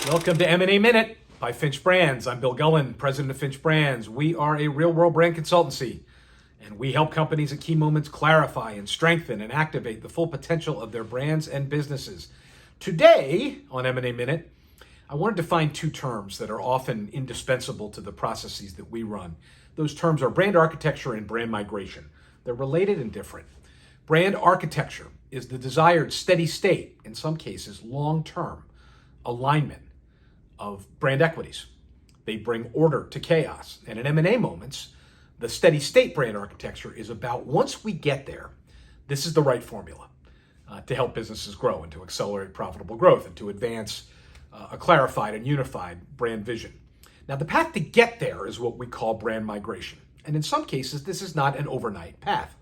Welcome to M&A Minute by Finch Brands. I'm Bill Gullen, president of Finch Brands. We are a real-world brand consultancy, and we help companies at key moments clarify and strengthen and activate the full potential of their brands and businesses. Today, on M&A Minute, I want to define two terms that are often indispensable to the processes that we run. Those terms are brand architecture and brand migration. They're related and different. Brand architecture is the desired steady state, in some cases long-term, alignment of brand equities. They bring order to chaos. And in M&A moments, the steady state brand architecture is about once we get there, this is the right formula to help businesses grow and to accelerate profitable growth and to advance a clarified and unified brand vision. Now, the path to get there is what we call brand migration. And in some cases, this is not an overnight path.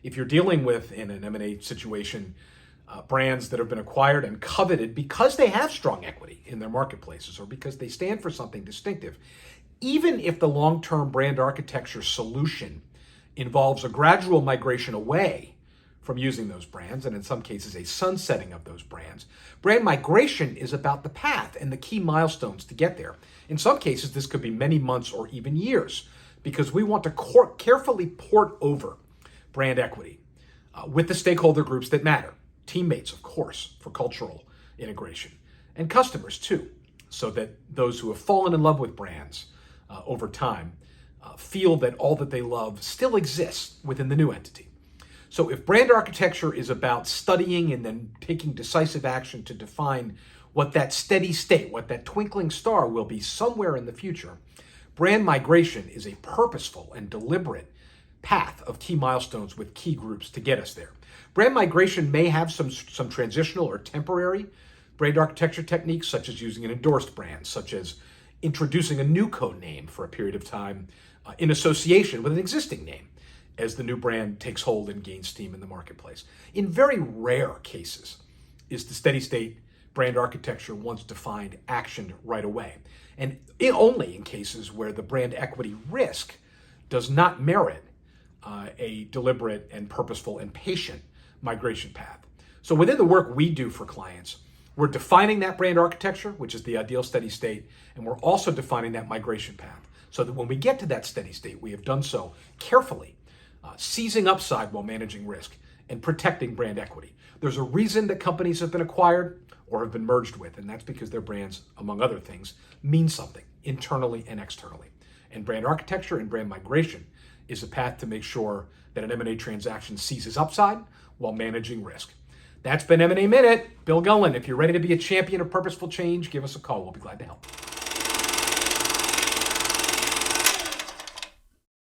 If you're dealing with, in an M&A situation, brands that have been acquired and coveted because they have strong equity in their marketplaces or because they stand for something distinctive, even if the long-term brand architecture solution involves a gradual migration away from using those brands, and in some cases a sunsetting of those brands, brand migration is about the path and the key milestones to get there. In some cases, this could be many months or even years, because we want to carefully port over brand equity with the stakeholder groups that matter. Teammates, of course, for cultural integration, and customers too, so that those who have fallen in love with brands over time feel that all that they love still exists within the new entity. So if brand architecture is about studying and then taking decisive action to define what that steady state, what that twinkling star will be somewhere in the future, brand migration is a purposeful and deliberate path of key milestones with key groups to get us there. Brand migration may have some transitional or temporary brand architecture techniques, such as using an endorsed brand, such as introducing a new code name for a period of time in association with an existing name as the new brand takes hold and gains steam in the marketplace. In very rare cases is the steady state brand architecture once defined actioned right away. And only in cases where the brand equity risk does not merit a deliberate and purposeful and patient migration path. So within the work we do for clients, we're defining that brand architecture, which is the ideal steady state, and we're also defining that migration path so that when we get to that steady state, we have done so carefully, seizing upside while managing risk and protecting brand equity. There's a reason that companies have been acquired or have been merged with, and that's because their brands, among other things, mean something internally and externally. And brand architecture and brand migration is a path to make sure that an M&A transaction seizes upside while managing risk. That's been M&A Minute. Bill Gullen. If you're ready to be a champion of purposeful change, give us a call. We'll be glad to help.